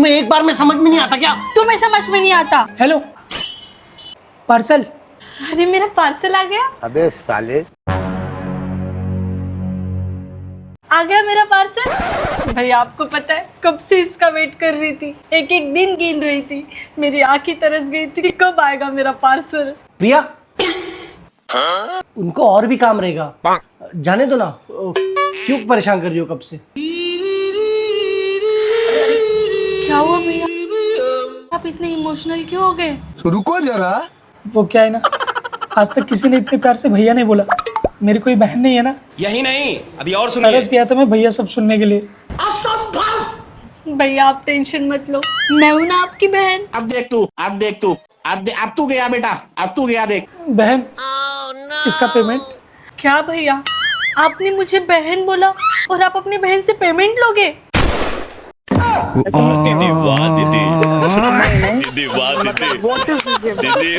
मैं एक बार में समझ में नहीं आता क्या? तुम्हें समझ में नहीं आता? Hello, parcel. अरे मेरा पार्सल आ गया। अबे साले, आ गया मेरा पार्सल। भाई आपको पता है कब से इसका वेट कर रही थी, एक एक दिन गिन रही थी, मेरी आंखें तरस गई थी कि कब आएगा मेरा पार्सल। प्रिया, उनको और भी काम रहेगा, जाने दो ना। क्यों परेशान कर रही हो कब से? क्या हुआ भैया, आप इतने इमोशनल क्यों हो गए? रुको जरा। वो क्या है ना, आज तक किसी ने इतने प्यार से भैया नहीं बोला। मेरी कोई बहन नहीं है ना। यही नहीं, अभी और सुनिए। तरस गया था मैं भैया सब सुनने के लिए। भैया आप टेंशन मत लो, मैं हूं ना आपकी बहन। अब देख तू, अब तू गया बेटा, अब तू गया देख। बहन, इसका पेमेंट? क्या भैया, आपने मुझे बहन बोला और आप अपनी बहन से पेमेंट लोगे? दीदी वाह दीदी, दीदी वाह दीदी, दीदी